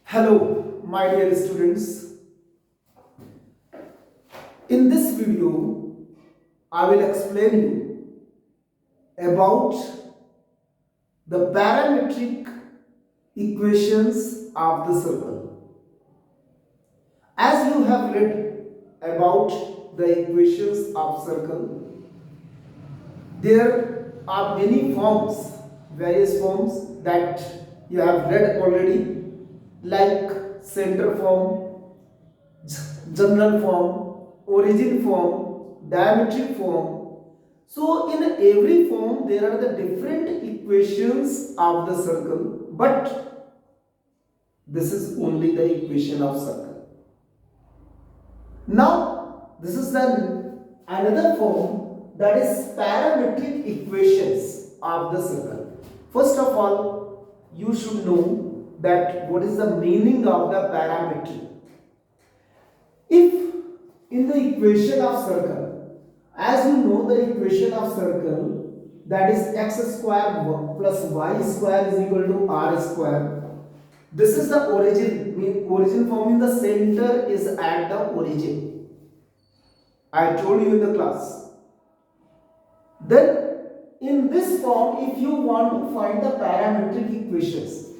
Hello, my dear students. In this video, I will explain you about the parametric equations of the circle. As you have read about the equations of circle, there are many forms, various forms that you have read already, like center form, general form, origin form, diametric form. So in every form there are the different equations of the circle, but this is only the equation of circle. Now this is the another form, that is parametric equations of the circle. First of all, you should know that what is the meaning of the parametric. If in the equation of circle, as you know the equation of circle, that is x square plus y square is equal to r square. This is the origin, origin form in the center is at the origin. I told you in the class. Then in this form, if you want to find the parametric equations,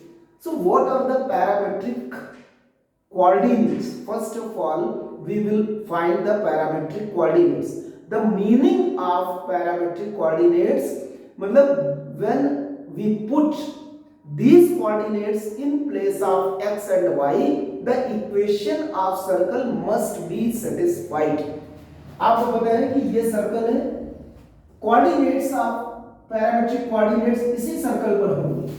so what are the parametric coordinates? First of all, we will find the parametric coordinates. The meaning of parametric coordinates, matlab when we put these coordinates in place of x and y, the equation of circle must be satisfied. आपको पता है कि ये circle है, coordinates of parametric coordinates इसी circle पर होंगे.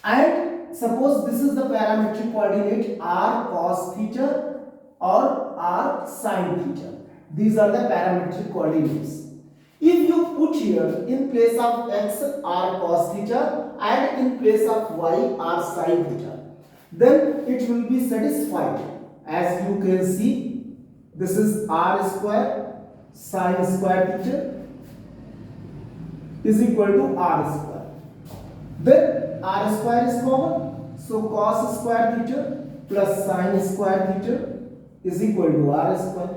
And suppose this is the parametric coordinate r cos theta or r sin theta. These are the parametric coordinates. If you put here in place of x r cos theta and in place of y r sin theta, then it will be satisfied. As you can see, this is r square sin square theta is equal to r square. Then r square is common, so cos square theta plus sin square theta is equal to r square.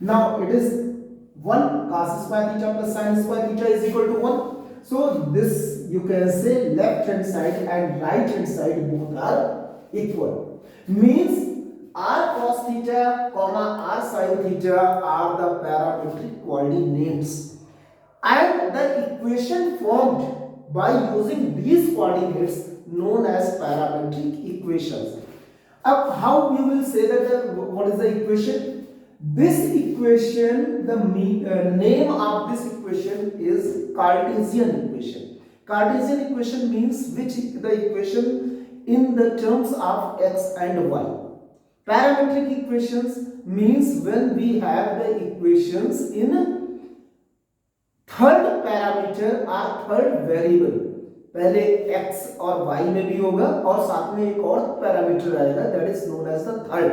Now it is 1, cos square theta plus sin square theta is equal to 1. So this you can say left hand side and right hand side both are equal. Means r cos theta comma r sin theta are the parametric coordinates, and the equation formed by using these coordinates known as parametric equations. How you will say that what is the equation? This equation, the name of this equation is Cartesian equation. Cartesian equation means the equation in the terms of x and y. Parametric equations means when we have the equations in third parameter और third variable. पहले x और y में भी होगा और साथ में एक और पैरामीटर आएगा, that is known as the third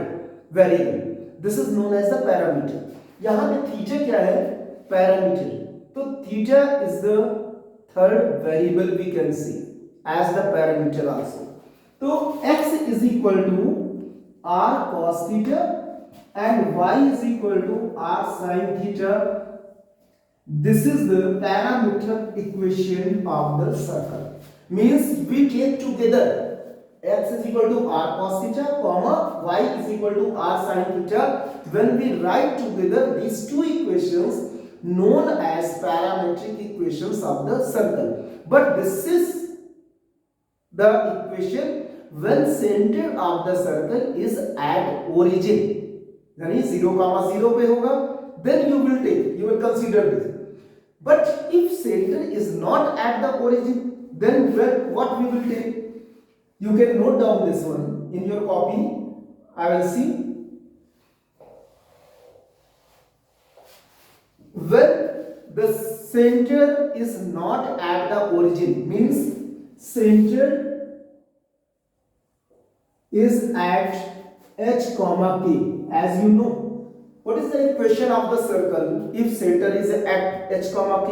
variable. This is known as the parameter. यहां पे थीटा क्या है? पैरामीटर. तो theta is the third variable we can see as the parameter also. तो x is equal to r cos theta and y is equal to r sin theta. This is the parametric equation of the circle. Means we take together x is equal to r cos theta comma y is equal to r sin theta. When we write together these two equations known as parametric equations of the circle. But this is the equation when center of the circle is at origin. यानी 0, 0 पे होगा, then you will consider this. But if center is not at the origin, then what we will take? You can note down this one in your copy. I will see. When the center is not at the origin, means center is at h comma k. As you know, what is the equation of the circle if center is at h comma k?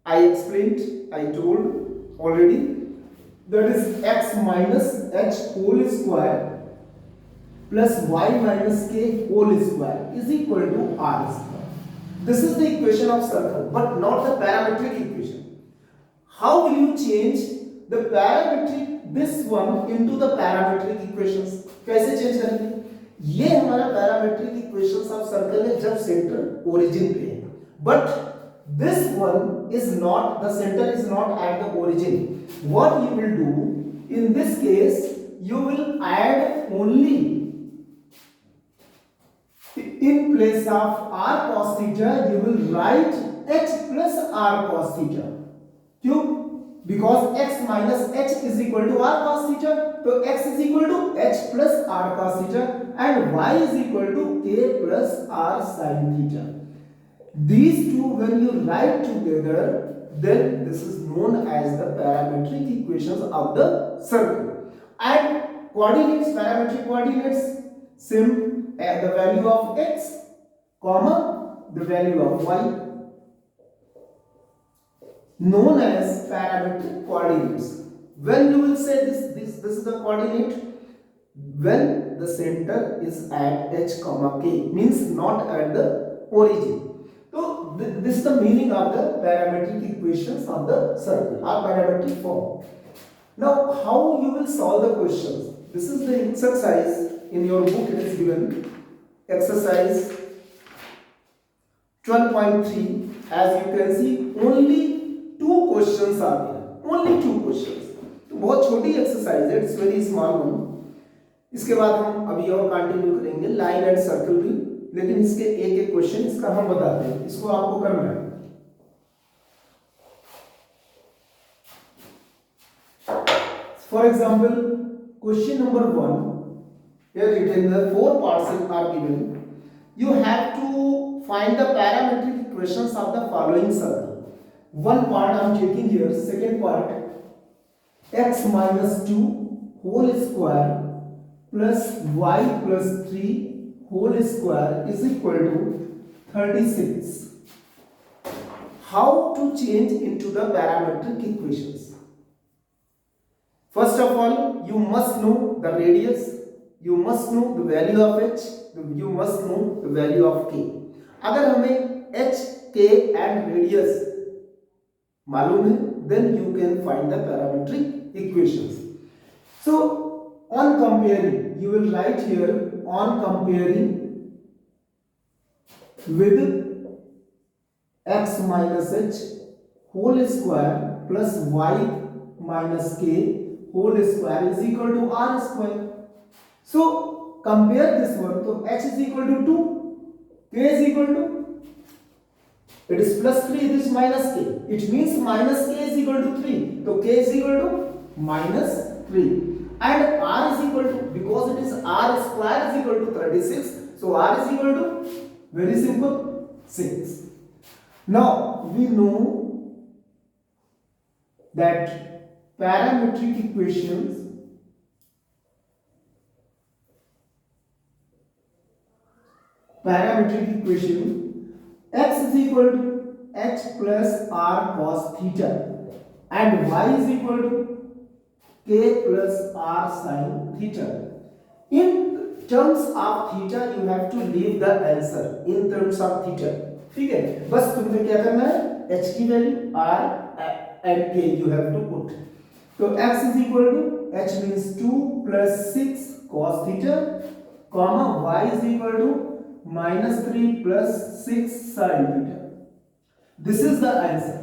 I explained, I told already. that is x minus h whole square plus y minus k whole square is equal to r square. This is the equation of circle, but not the parametric equation. How will you change the parametric this one into the parametric equations? कैसे change करेंगे? ये हमारा parametric equations of circle है जब centre origin पे है, but this one is not, the center is not at the origin. What you will do in this case, you will add only, in place of r cos theta you will write h plus r cos theta. क्यों? Because x minus h is equal to r cos theta, तो x is equal to h plus r cos theta and y is equal to k plus r sin theta. These two when you write together, then this is known as the parametric equations of the circle. And coordinates, parametric coordinates, same at the value of x comma the value of y, known as parametric coordinates. When you will say this is the coordinate when the center is at h comma k, means not at the origin. So this is the meaning of the parametric equations of the circle, or parametric form. Now how you will solve the questions? This is the exercise in your book. It is given exercise 12.3. as you can see, only 2 questions are there, only 2 questions. तो बहुत छोटी exercise है, it's very small one. इसके बाद हम अभी और continue करेंगे लाइन एंड सर्कल भी, लेकिन इसके एक एक क्वेश्चन इसका हम बताते हैं, इसको आपको करना है. For example question number 1, here written the 4 parts are given. You have to find the parametric equations of the following circle. One part I am taking here, second part, x minus 2 whole square plus y plus 3 whole square is equal to 36. How to change into the parametric equations? First of all, you must know the radius, you must know the value of h, you must know the value of k. अगर हमें h, k and radius मालूम है, then you can find the parametric equations. So on comparing, you will write here on comparing with x minus h whole square plus y minus k whole square is equal to r square. So compare this one, so h is equal to 2, k is equal to, it is plus 3, it is minus k, it means minus k is equal to 3, so k is equal to minus 3, and r is equal to, because it is r square is equal to 36, so r is equal to, very simple, 6. Now we know that parametric equations x is equal to h plus r cos theta and y is equal to k plus r sin theta. In terms of theta you have to leave the answer in terms of theta. ठीक है, बस तुम्हें क्या करना है, h की value r and k you have to put. तो x is equal to, h means 2 plus 6 cos theta comma y is equal to minus 3 plus 6 sin theta. This is the answer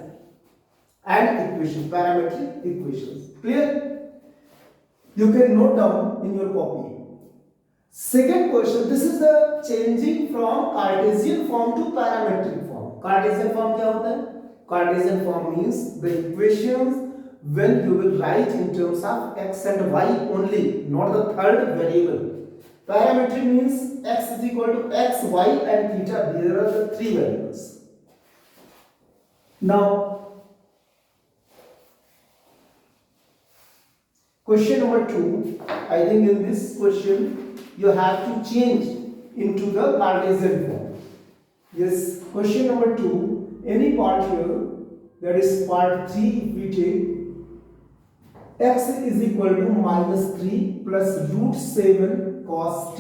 and equation, parametric equations. Clear? You can note down in your copy. Second question, this is the changing from Cartesian form to parametric form. Cartesian form क्या होता है? Cartesian form means the equations when you will write in terms of x and y only, not the third variable. Parametric means x is equal to x, y and theta. There are the 3 variables. Now question number 2, I think in this question you have to change into the Cartesian form. Yes, question number 2, any part here, that is part 3, if we take x is equal to -3 plus √7 cos t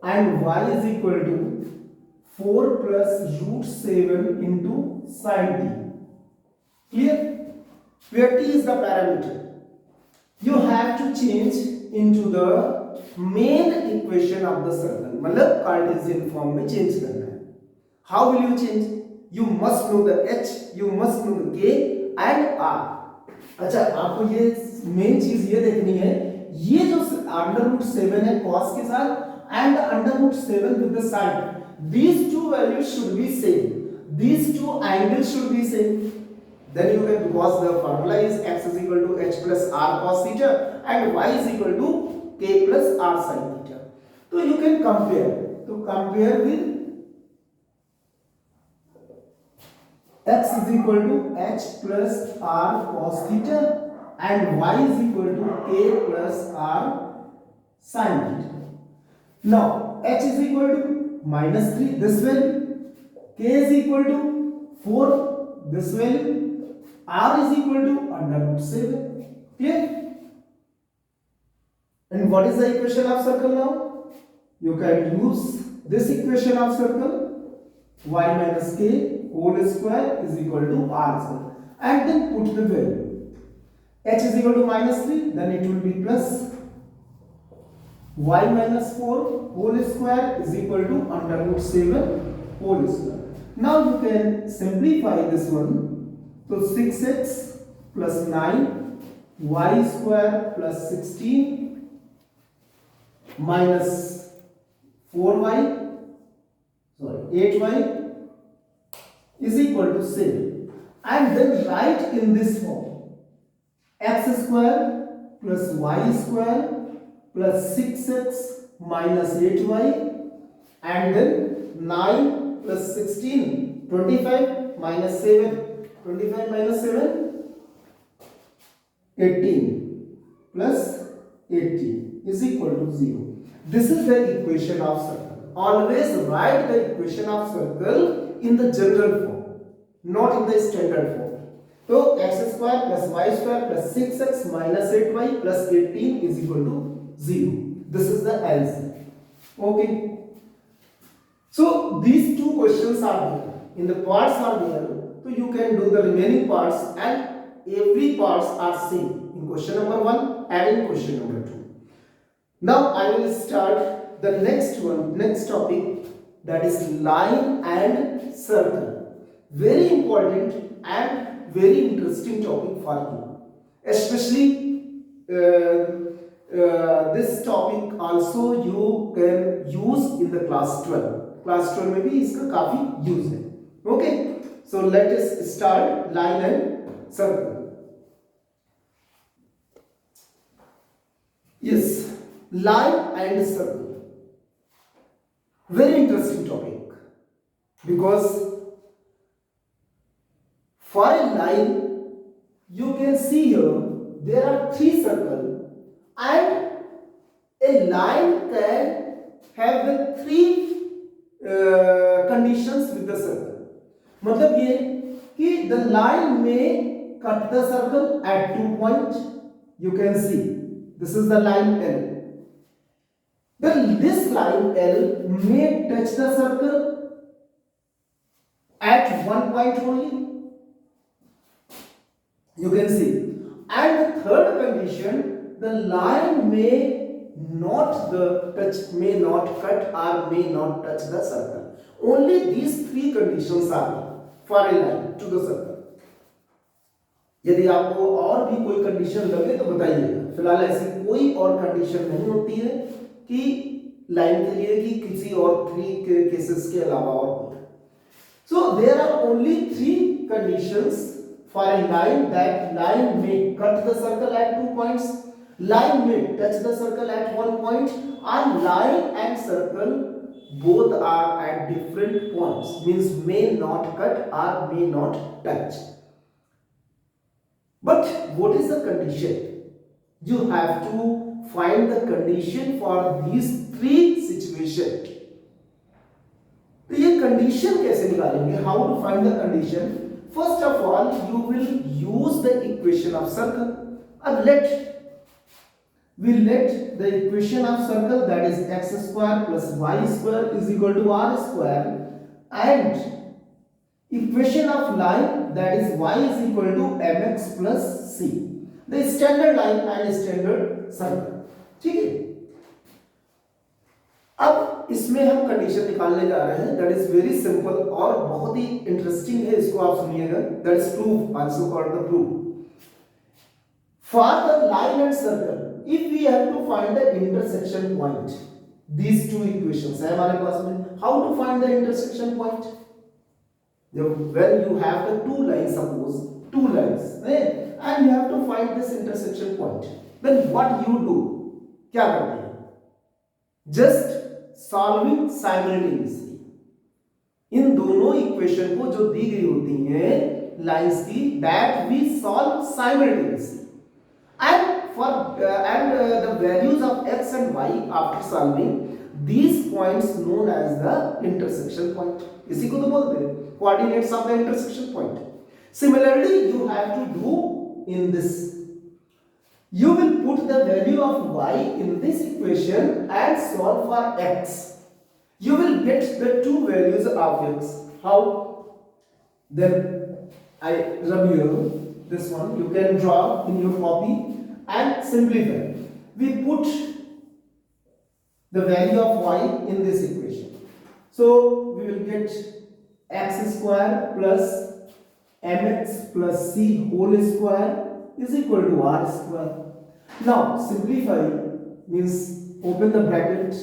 and y is equal to 4 plus √7 into sin t. Clear? Where t is the parameter, you have to change into the main equation of the circle. मतलब Cartesian form में change करना है. How will you change? You must know the h, you must know the k and r. अच्छा, आपको ये main चीज ये देखनी है, ये जो √7 है cos के साथ and √7 with the sin, these two values should be same, these two angles should be same. Then you can, because the formula is x is equal to h plus r cos theta and y is equal to k plus r sin theta. So you can compare. To compare with x is equal to h plus r cos theta and y is equal to k plus r sin theta. Now h is equal to -3, this value, k is equal to 4, this value, r is equal to √7. Clear? And what is the equation of circle now? You can use this equation of circle, y minus k whole square is equal to r square, and then put the value. H is equal to -3, then it will be plus y minus 4 whole square is equal to √7 whole square. Now you can simplify this one. So 6x plus 9 y square plus 16 minus 4y, sorry 8y is equal to 7, and then write in this form x square plus y square plus 6x minus 8y, and then 9 plus 16, 25 minus 7, 25 minus 7, 18 plus 18 is equal to 0. This is the equation of circle. Always write the equation of circle in the general form, not in the standard form. So x square plus y square plus 6x minus 8y plus 18 is equal to 0. This is the answer. Okay. So these two questions are there. In the parts are there. So you can do the remaining parts, and every parts are same in question number 1 and in question number 2. Now I will start the next one, next topic, that is line and circle. Very important and very interesting topic for you. Especially this topic also you can use in the class 12. Class 12 में भी इसका काफी use है. Okay. So let us start line and circle. Yes, line and circle. Very interesting topic, because for a line you can see here there are 3 circles, and a line can have the 3 conditions with the circle. मतलब ये कि the line may cut the circle at 2 points. You can see this is the line L. Then this line L may touch the circle at 1 point only. You can see. And the third condition, the line may not touch, may not cut, or may not touch the circle. Only these 3 conditions are for a line to the circle. यदि आपको और भी कोई condition लगे तो बताइएगा. फिलहाल ऐसी कोई और कंडीशन नहीं होती है कि लाइन के लिए कि किसी और 3 केसेस के अलावा और कोई. So there are only 3 conditions for a line. That line may cut the circle at 2 points, line may touch the circle at 1 point, and line and circle both are at different points, means may not cut or may not touch. But what is the condition? You have to find the condition for these 3 situations. तो ये condition कैसे निकालेंगे? How to find the condition? First of all, you will use the equation of circle. अब let the equation of circle, that is x square plus y square is equal to r square, and equation of line, that is y is equal to mx plus c, the standard line and standard circle. ठीक है, अब इसमें हम condition निकालने जा रहे हैं, that is very simple और बहुत ही इंटरेस्टिंग है, इसको आप सुनिएगा, that is proof, also called the proof. For the line and circle, if we have to find the intersection point, these two equations है हमारे पास में, how to find the intersection point? When you have the two lines, suppose two lines, and you have to find this intersection point, then what you do? क्या करते हैं? Just solving simultaneously. इन दोनों equation को जो दी गई होती हैं lines की, that we solve simultaneously. And the values of x and y after solving these points known as the intersection point. इसी को तो बोलते हैं coordinates of the intersection point. Similarly, you have to do in this. You will put the value of y in this equation and solve for x. You will get the two values of x. How? Then I rub you this one. You can draw in your copy and simplify. We put the value of y in this equation. So we will get x square plus mx plus c whole square is equal to r square. Now simplify means open the bracket,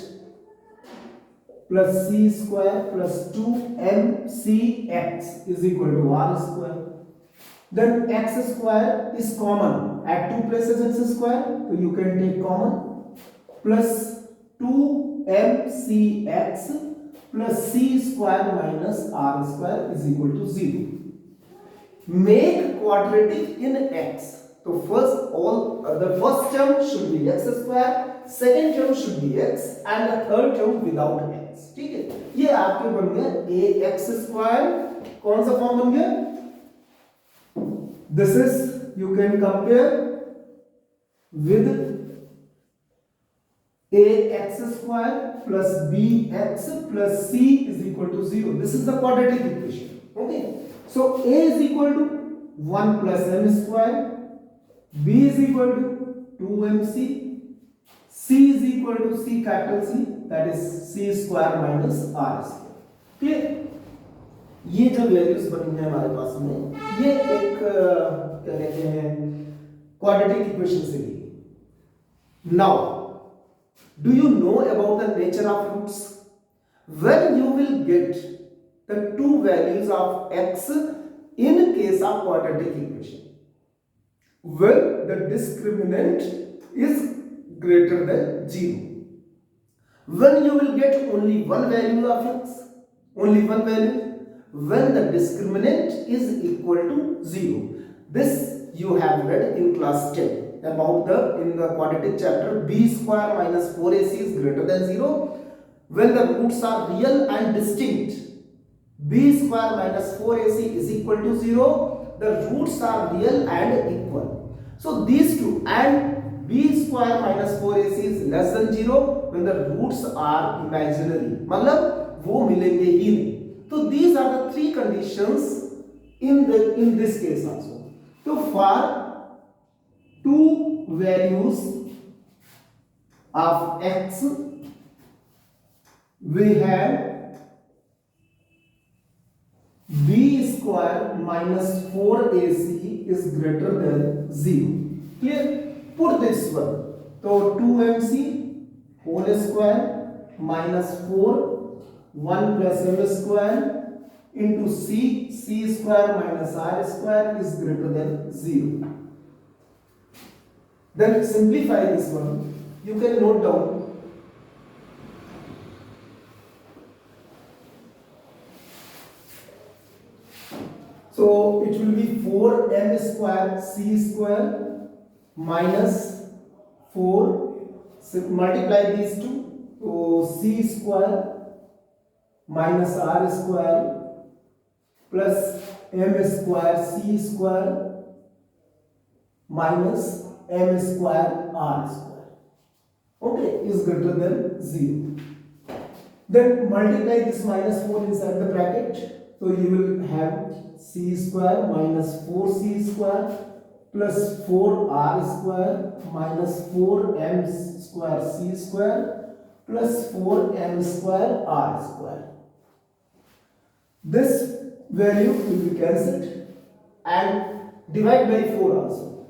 plus c square plus 2mcx is equal to r square. Then x square is common. At two places it's square, so you can take common, plus 2mcx plus c square minus r square is equal to 0. Make quadratic in x. So the first term should be x square, second term should be x, and the third term without x. ठीक है, ये आपके बन गया ax square. कौन सा form बन गया? This is, you can compare with ax square plus bx plus c is equal to 0. This is the quadratic equation. Okay, so a is equal to 1 plus m square, b is equal to 2mc, c is equal to c capital C, that is c square minus r square. Clear? ये जो values बनी है हमारे पास में, ये एक क्या कहते हैं क्वाड्रेटिक इक्वेशन से ली. Now do you know about the nature of roots? When you will get the two values of x in case of quadratic equation, when the discriminant is greater than 0, when you will get only one value of x, only one value, when the discriminant is equal to 0. This you have read in class 10 about in the quadratic chapter, b square minus 4ac is greater than 0 when the roots are real and distinct. b square minus 4ac is equal to 0, the roots are real and equal. So these two, and b square minus 4ac is less than 0 when the roots are imaginary, मतलब वो मिलेंगे ही नहीं. So these are the three conditions in this case also. So for two values of x, we have b square minus 4ac is greater than 0. Clear? Put this one. So 2mc whole square minus 4 1 plus m square into c square minus r square is greater than 0. Then simplify this one. You can note down. So it will be 4m square c square minus 4. So multiply these two. So c square minus r square plus m square c square minus m square r square, okay, is greater than 0. Then multiply this minus 4 inside the bracket, so you will have c square minus 4c square plus 4r square minus 4m square c square plus 4m square r square. This value will be cancelled and divide by 4 also.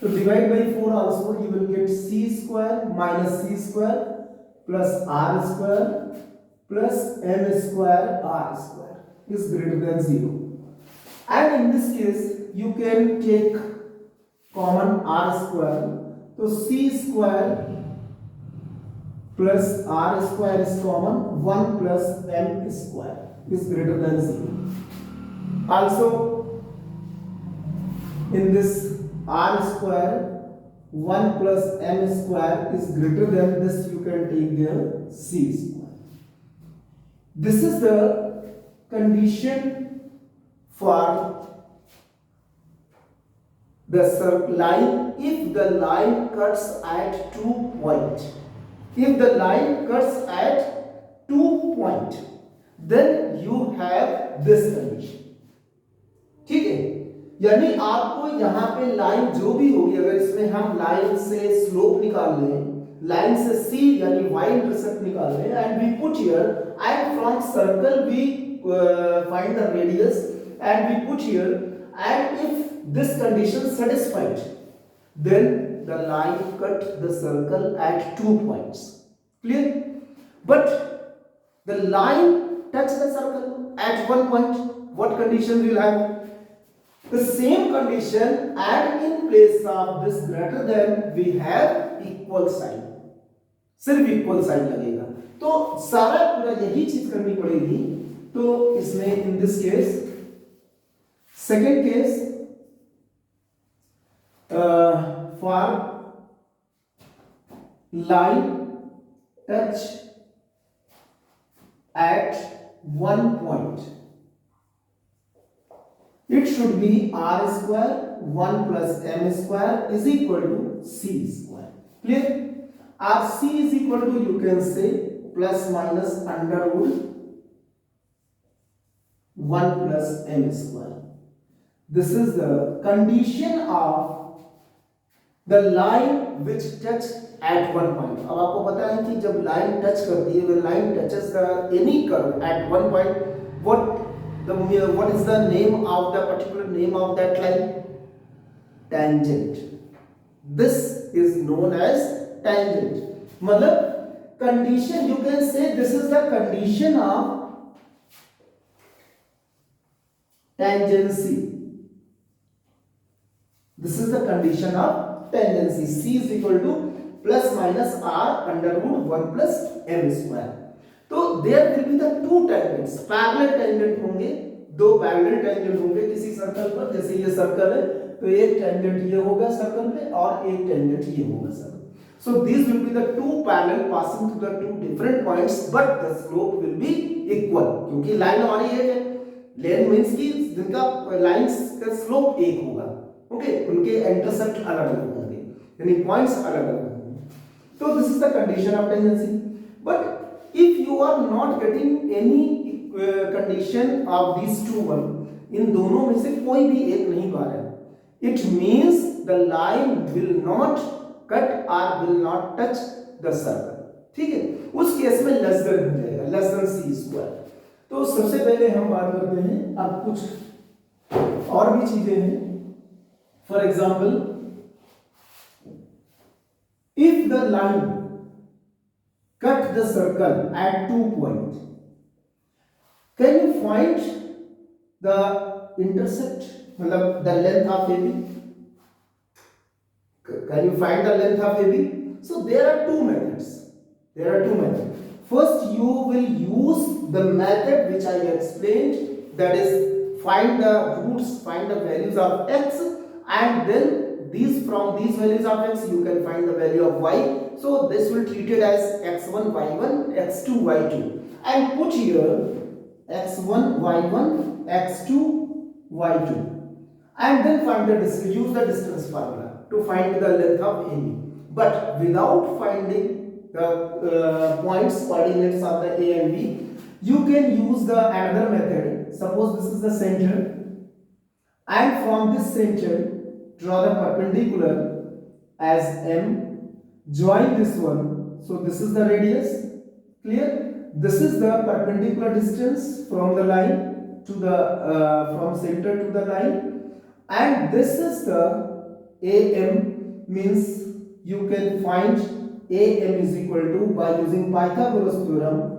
To divide by 4 also, you will get c square minus c square plus r square plus m square r square is greater than 0. And in this case, you can take common r square. So c square plus r square is common, 1 plus m square is greater than 0. Also, in this r square, 1 plus m square is greater than this, you can take the c square. This is the condition for the line if the line cuts at 2 points. If the line cuts at 2 points, then you have this condition. ठीक है, यानी आपको यहाँ पे line जो भी होगी, अगर इसमें हम लाइन से स्लोप निकाल लें, लाइन से c यानी y इंटरसेप्ट निकाल लें, and we put here, and from circle we find the radius and we put here, and if this condition satisfied, then the line cut the circle at 2 points. Clear? But the line touch the circle at 1 point. What condition will have? The same condition, and in place of this greater than we have equal sign. सिर्फ equal sign लगेगा, तो सारा पूरा यही चीज करनी पड़ेगी. तो इसमें in this case, second case, for line touch at 1 point, it should be r square 1 plus m square is equal to c square. Clear? rc is equal to, you can say, plus minus under root 1 plus m square. This is the condition of the line which touch at 1 point. अब आपको पता है कि जब line touch करती है, when line touches the any curve at 1 point, what is the name of the particular name of that line? Tangent. This is known as tangent. मतलब condition, you can say this is the condition of tangency. This is the condition of tangency. C is equal to plus minus r under root 1 plus m square. तो there will be the two tangents, parallel tangent होंगे, दो parallel tangent होंगे किसी circle पर. जैसे ये circle है, तो एक tangent ये होगा सर्कल पे और एक tangent ये होगा circle. So these will be the two parallel passing through the two different points, but the slope will be equal. क्योंकि लाइन हमारी एक है, लेन मीन्स कि जिनका लाइंस का स्लोप एक होगा, ओके, उनके इंटरसेप्ट अलग अलग होंगे, यानी पॉइंट्स अलग अलग होंगे. तो this is the condition of tangency. But if you are not getting any condition of these two one, इन दोनों में से कोई भी एक नहीं पा रहा है, it means the line will not cut और will not touch the circle. ठीक है, उस केस में लेस देन हो जाएगा, लेस देन सी स्क्वायर. तो सबसे पहले हम बात करते हैं, अब कुछ और भी चीजें हैं. For example, if the line cut the circle at 2 points, can you find the intercept, मतलब the length of AB? Can you find the length of AB? So there are two methods. First, you will use the method which I explained, that is find the roots, find the values of x, and then from these values of x you can find the value of y. So this will treat it as x1 y1 x2 y2, and put here x1 y1 x2 y2, and then find the distance, use the distance formula. to find the length of AB. But without finding the points, coordinates of the A and B, you can use the another method. Suppose this is the center, and from this center draw the perpendicular as M, join this one. So this is the radius. Clear? This is the perpendicular distance from the line to the from center to the line, and this is the AM, means you can find AM is equal to, by using Pythagoras theorem,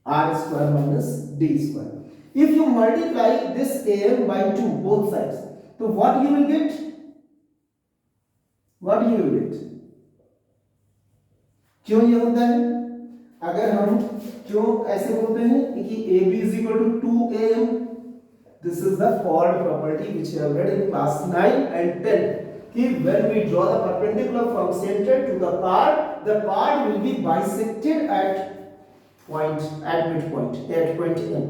R square minus D square. If you multiply this AM by 2 both sides, so what you will get? What you will get? क्यों ये होता है? अगर हम क्यों ऐसे बोलते हैं कि AB is equal to 2AM? This is the chord property which we have read in class 9 and 10. कि when we draw the perpendicular from center to the chord will be bisected at midpoint, at point M.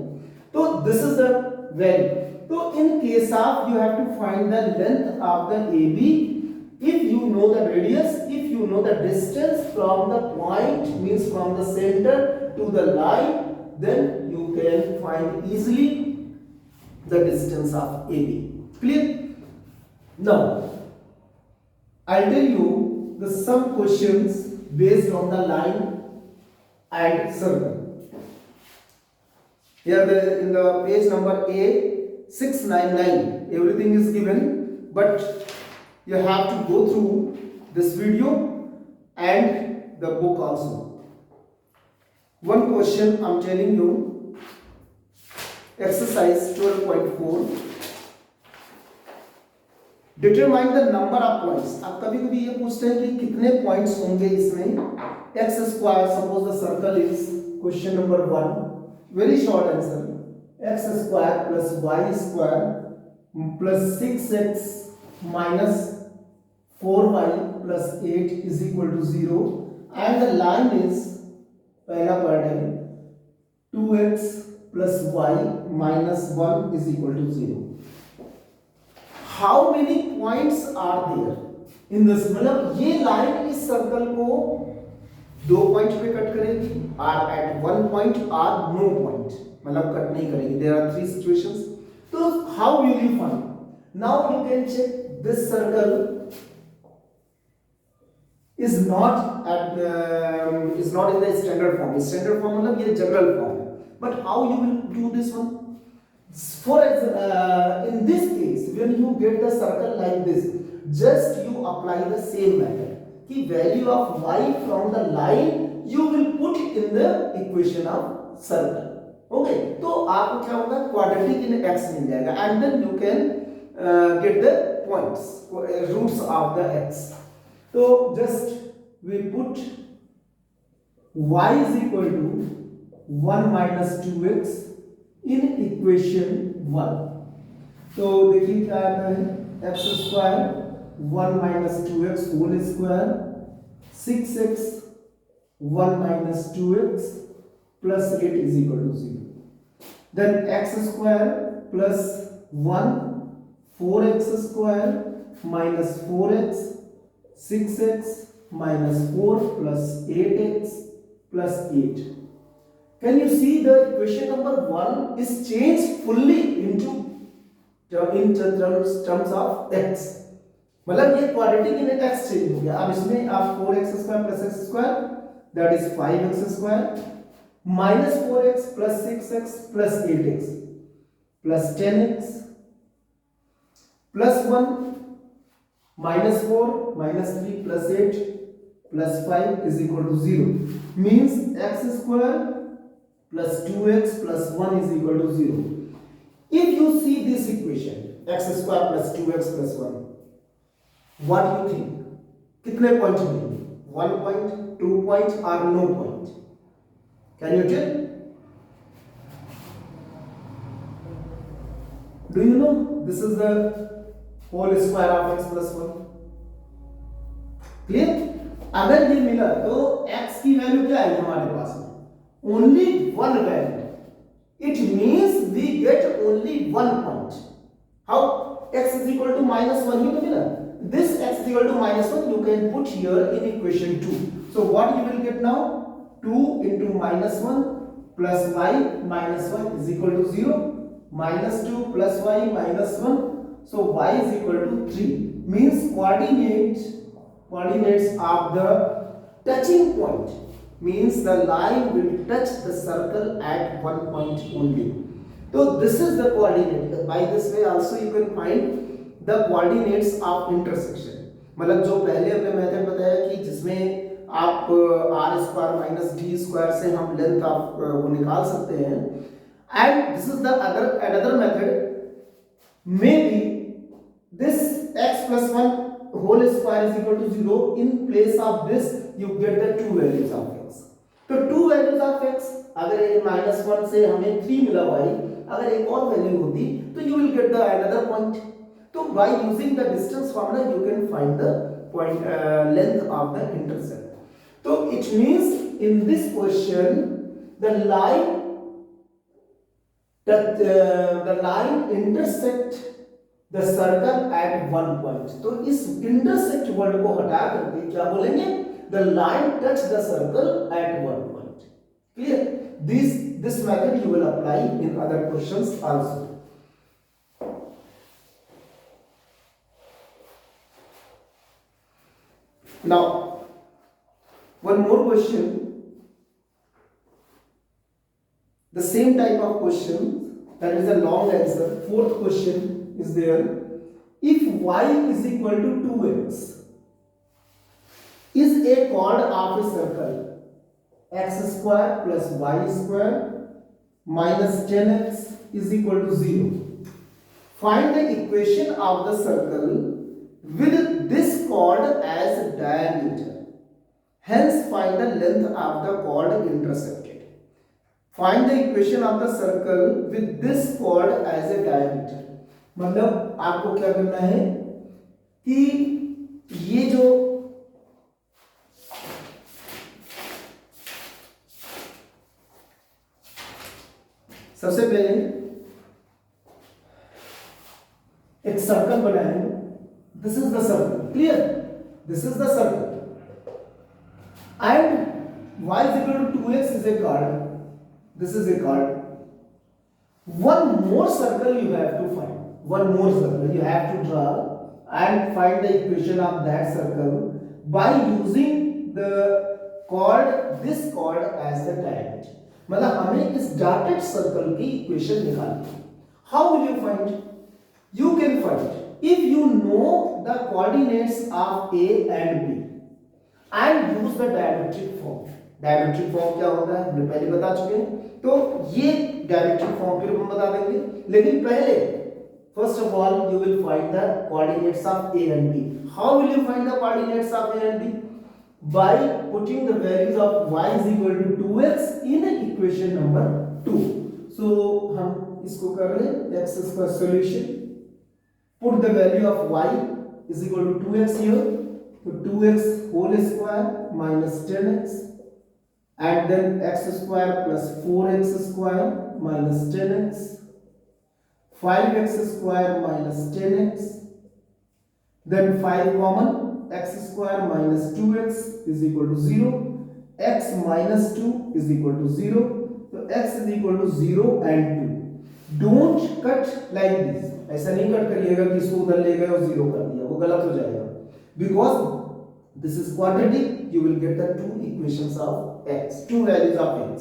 So this is the value. So in case of, you have to find the length of the AB. If you know the radius, if you know the distance from the point, means from the center to the line, then you can find easily the distance of AB. Clear? Now, I'll tell you the some questions based on the line and circle. Here in the page number A699, everything is given, but you have to go through this video and the book also. One question I'm telling you, exercise 12.4. Determine the number of points. अब कभी कभी ये पूछते हैं कि कितने points होंगे इसमें. X square, suppose the circle is question number 1, very short answer. X square plus y square plus 6x minus 4y plus 8 is equal to 0, and the line is, पहला पार्ट है 2x plus y minus 1 is equal to 0. How many points are there in this? मतलब ये line इस circle को 2 point पे cut करेगी, और eight 1 point और नो पॉइंट, मतलब कट नहीं करेगी. There are 3 situations. So how will you find? Now you can check this circle is not in the standard form. Standard form मतलब ये general form है. But how you will do this one? For in this case, when you get the circle like this, just you apply the same method. कि value of y from the line you will put in the equation of circle. Okay, तो आपको क्या होगा, quadratic in x मिल जाएगा, and then you can get the points, roots of the x. So just we put y is equal to 1 minus 2x in equation 1. तो देखिए क्या आता है, x square 1 minus 2x whole square, 6x 1 minus 2x plus 8 is equal to 0. Then x square plus 1 4x square minus 4x 6x minus 4 plus 8x plus 8. Can you see the equation number 1 is changed fully into terms of x. मतलब ये quadratic in x change हो गया. अब इसमें आप 4x square plus x square, that is 5x square minus 4x plus 6x plus 8x plus 10x plus 1 minus 4 minus 3 plus 8 plus 5 is equal to 0. Means x square plus 2x plus 1 is equal to 0. If you see this equation, x square plus 2x plus 1, what do you think? कितने point मिलेंगे? 1 point, 2 point or no point? Can you tell? Do you know this is the whole square of x plus 1? Clear? अगर ये मिला तो x की value क्या है हमारे पास में? Only one value. It means we get only 1 point. How? X is equal to minus 1 ही तो मिला. this x is equal to -1, you can put here in equation 2. So what you will get now? 2 into -1 plus y minus 1 is equal to 0. -2 plus y minus 1. So y is equal to 3. Means coordinates of the touching point means the line will touch the circle at one point only. So this is the coordinate. By this way also you can find the coordinates of intersection. मतलब जो पहले हमने method बताया कि जिसमें आप r square minus d square से हम लेंथ ऑफ वो निकाल सकते हैं. And this is the another method. Maybe this x plus 1 whole square is equal to 0. In place of this you get the two values of x. तो two values of x, अगर ये -1 से हमें 3 मिला y, अगर एक और value होती तो you will get the another point. तो by using the distance formula you can find the point length of the intercept. So it means in this question the line intersect the circle at one point. तो इस intersect word को हटा करके क्या बोलेंगे? The line touch the circle at one point. Clear? This method you will apply in other questions also. Now, one more question. The same type of question, that is a long answer. Fourth question is there. If y is equal to 2x, is a chord of a circle x square plus y square minus 10x is equal to 0. Find the equation of the circle with this chord as diameter. Hence find the length of the chord intersected. Find the equation of the circle with this chord as a diameter. मतलब आपको क्या करना है कि ये जो सबसे पहले एक सर्कल बनाएंगे. This is the circle. Clear? This is the circle. And y is equal to 2x is a chord. This is a chord. One more circle you have to find. One more circle you have to draw and find the equation of that circle by using the chord, this chord as the diameter. मतलब हमें इस dotted circle की equation निकालनी है. How will you find? You can find if you know the coordinates of A and B and use the diametric form. Diametric form क्या होता है हमने पहले बता चुके हैं. तो ये diametric form फिर हम बता देंगे. लेकिन पहले first of all you will find the coordinates of A and B. How will you find the coordinates of A and B? By putting the values of y is equal to 2x in equation number 2. So हम इसको कर रहे हैं x square solution. Put the value of y is equal to 2x here. So 2x whole square minus 10x and then x square plus 4x square minus 10x, 5x square minus 10x, then 5 common, x square minus 2x is equal to 0, x minus 2 is equal to 0. So x is equal to 0 and 2. Don't cut like this. ऐसा नहीं cut करिएगा कि इसको उधर ले गए और 0 कर दिया, वो गलत हो जाएगा. Because this is quadratic, you will get the two equations of x, two values of x.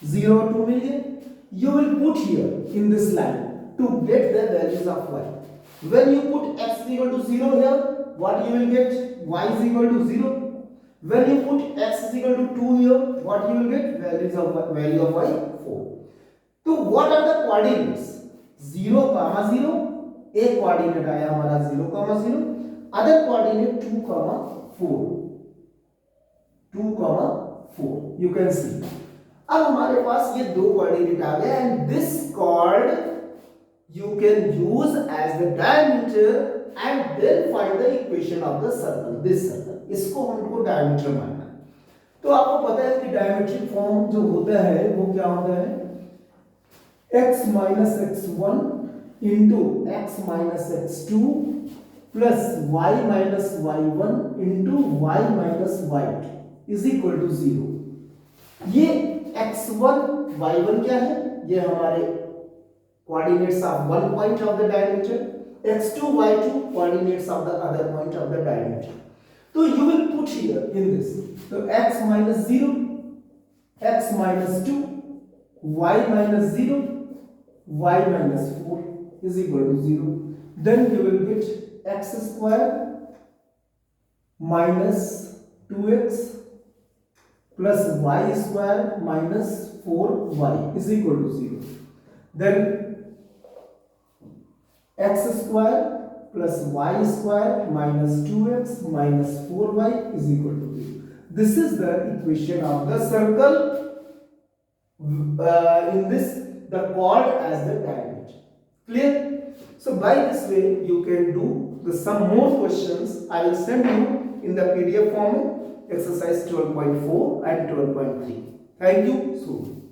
0 2 मिल गए. You will put here in this line to get the values of y. When you put x is equal to 0 here, what you will get? Y is equal to 0. When you put x is equal to 2 here, what you will get? Value of y 4. So what are the coordinates? 0, 0, एक coordinate आया हमारा 0, 0. Other coordinate 2, 4. 2, 4. You can see. अब हमारे पास ये दो coordinate आ गए and this chord you can use as the diameter and then find the equation of the circle. This circle. इसको हमको diameter मानना है. तो आपको पता है कि diametric form जो होता है वो क्या होता है? x minus x1 into x minus x2 plus y minus y1 into y minus y2 is equal to 0. ये x1 y1 क्या है? ये हमारे coordinates of one point of the diameter, x2 y2 coordinates of the other point of the diameter. So you will put here in this, so x minus 0, x minus 2, y minus 0, y minus 4 is equal to 0. Then you will get x square minus 2x plus y square minus 4y is equal to 0. Then x square plus y square minus 2x minus 4y is equal to 0. This is the equation of the circle. In this, the chord as the diameter. Clear? So by this way you can do some more questions. I will send you in the PDF format, exercise 12.4 and 12.3. Thank you so much.